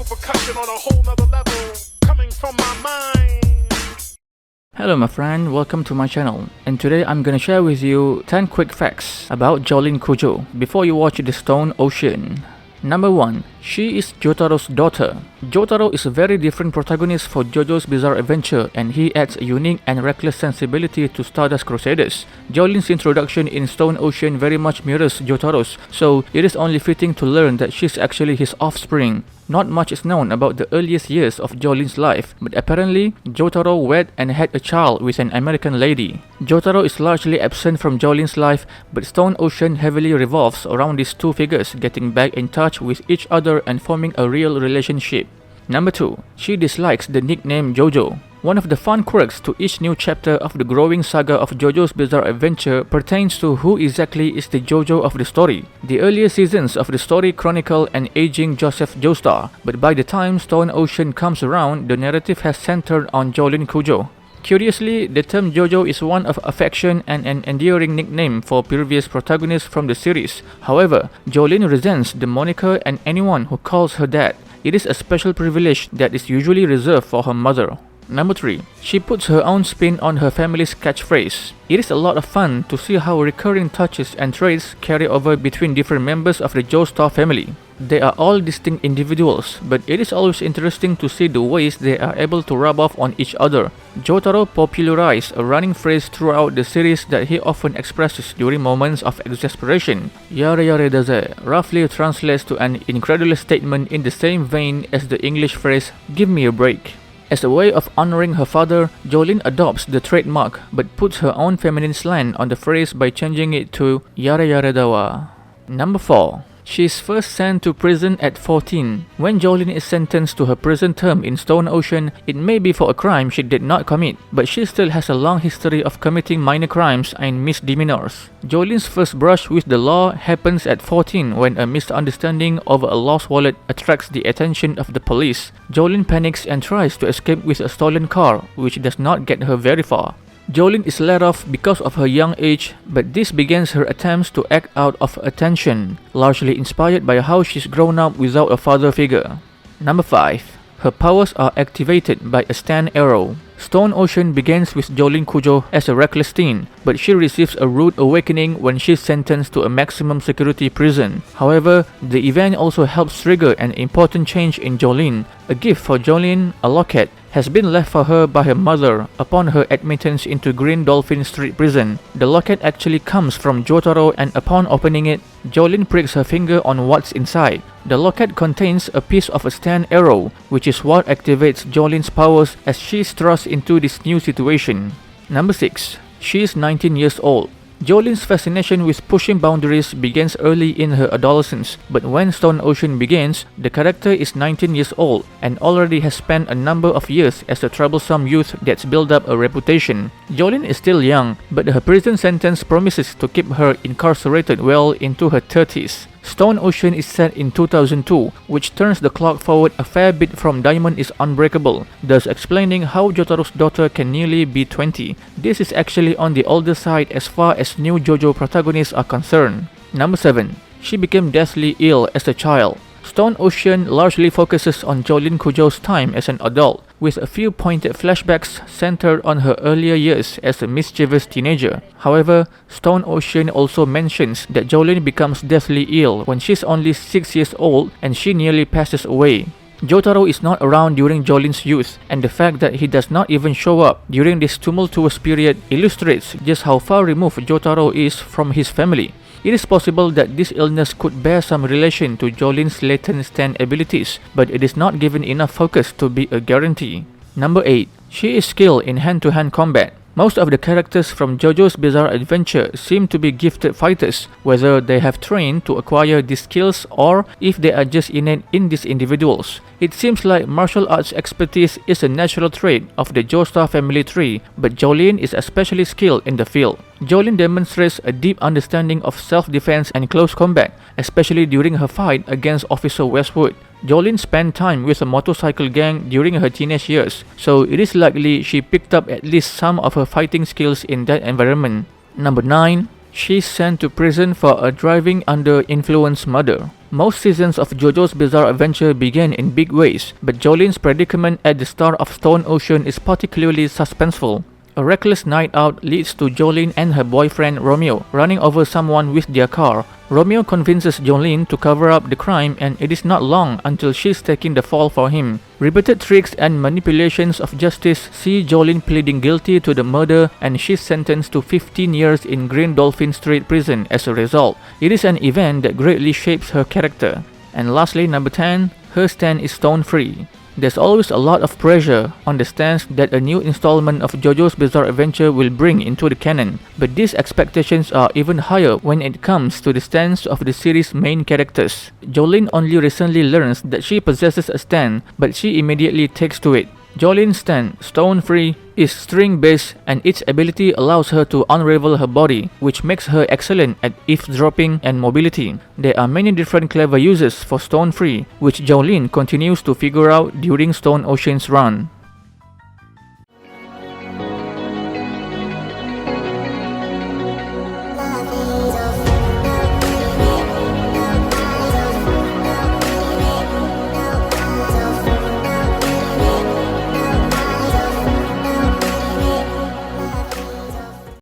percussion on a whole nother level, coming from my mind. Hello my friend, welcome to my channel, and today I'm gonna share with you 10 quick facts about Jolyne Cujoh before you watch The Stone Ocean. Number 1. She is Jotaro's daughter. Jotaro is a very different protagonist for JoJo's Bizarre Adventure, and he adds a unique and reckless sensibility to Stardust Crusaders. Jolyne's introduction in Stone Ocean very much mirrors Jotaro's, so it is only fitting to learn that she's actually his offspring. Not much is known about the earliest years of Jolyne's life, but apparently, Jotaro wed and had a child with an American lady. Jotaro is largely absent from Jolyne's life, but Stone Ocean heavily revolves around these two figures getting back in touch with each other and forming a real relationship. Number 2. She dislikes the nickname JoJo. One of the fun quirks to each new chapter of the growing saga of JoJo's Bizarre Adventure pertains to who exactly is the JoJo of the story. The earlier seasons of the story chronicle an aging Joseph Joestar, but by the time Stone Ocean comes around, the narrative has centered on Jolyne Cujoh. Curiously, the term JoJo is one of affection and an endearing nickname for previous protagonists from the series. However, Jolyne resents the moniker and anyone who calls her that. It is a special privilege that is usually reserved for her mother. Number 3. She puts her own spin on her family's catchphrase. It is a lot of fun to see how recurring touches and traits carry over between different members of the Joestar family. They are all distinct individuals, but it is always interesting to see the ways they are able to rub off on each other. Jotaro popularized a running phrase throughout the series that he often expresses during moments of exasperation. Yare yare daze roughly translates to an incredulous statement in the same vein as the English phrase, "Give me a break." As a way of honoring her father, Jolyne adopts the trademark but puts her own feminine slant on the phrase by changing it to Yare Yare Dawa. Number 4. She is first sent to prison at 14. When Jolyne is sentenced to her prison term in Stone Ocean, it may be for a crime she did not commit, but she still has a long history of committing minor crimes and misdemeanors. Jolyne's first brush with the law happens at 14 when a misunderstanding over a lost wallet attracts the attention of the police. Jolyne panics and tries to escape with a stolen car, which does not get her very far. Jolyne is let off because of her young age, but this begins her attempts to act out of attention, largely inspired by how she's grown up without a father figure. Number 5. Her powers are activated by a stand arrow. Stone Ocean begins with Jolyne Cujoh as a reckless teen, but she receives a rude awakening when she's sentenced to a maximum security prison. However, the event also helps trigger an important change in Jolyne. A gift for Jolyne, a locket, has been left for her by her mother upon her admittance into Green Dolphin Street Prison. The locket actually comes from Jotaro, and upon opening it, Jolyne pricks her finger on what's inside. The locket contains a piece of a stand arrow, which is what activates Jolyne's powers as she is thrust into this new situation. Number 6. She is 19 years old. Jolyne's fascination with pushing boundaries begins early in her adolescence, but when Stone Ocean begins, the character is 19 years old and already has spent a number of years as a troublesome youth that's built up a reputation. Jolyne is still young, but her prison sentence promises to keep her incarcerated well into her 30s. Stone Ocean is set in 2002, which turns the clock forward a fair bit from Diamond is Unbreakable, thus explaining how Jotaro's daughter can nearly be 20. This is actually on the older side as far as new JoJo protagonists are concerned. Number 7. She became deathly ill as a child. Stone Ocean largely focuses on Jolyne Cujoh's time as an adult, with a few pointed flashbacks centered on her earlier years as a mischievous teenager. However, Stone Ocean also mentions that Jolyne becomes deathly ill when she's only 6 years old and she nearly passes away. Jotaro is not around during Jolyne's youth, and the fact that he does not even show up during this tumultuous period illustrates just how far removed Jotaro is from his family. It is possible that this illness could bear some relation to Jolyne's latent stand abilities, but it is not given enough focus to be a guarantee. Number 8. She is skilled in hand-to-hand combat. Most of the characters from JoJo's Bizarre Adventure seem to be gifted fighters, whether they have trained to acquire these skills or if they are just innate in these individuals. It seems like martial arts expertise is a natural trait of the Joestar family tree, but Jolyne is especially skilled in the field. Jolyne demonstrates a deep understanding of self-defense and close combat, especially during her fight against Officer Westwood. Jolyne spent time with a motorcycle gang during her teenage years, so it is likely she picked up at least some of her fighting skills in that environment. Number 9. She's sent to prison for a driving under influence murder. Most seasons of JoJo's Bizarre Adventure began in big ways, but Jolyne's predicament at the start of Stone Ocean is particularly suspenseful. A reckless night out leads to Jolyne and her boyfriend Romeo running over someone with their car. Romeo convinces Jolyne to cover up the crime, and it is not long until she's taking the fall for him. Repeated tricks and manipulations of justice see Jolyne pleading guilty to the murder, and she's sentenced to 15 years in Green Dolphin Street Prison as a result. It is an event that greatly shapes her character. And lastly, number 10, her stand is stone-free. There's always a lot of pressure on the stance that a new installment of JoJo's Bizarre Adventure will bring into the canon, but these expectations are even higher when it comes to the stance of the series' main characters. Jolyne only recently learns that she possesses a stand, but she immediately takes to it. Jolyne's stand, stone-free, is string-based, and its ability allows her to unravel her body, which makes her excellent at eavesdropping and mobility. There are many different clever uses for stone-free, which Jolyne continues to figure out during Stone Ocean's run.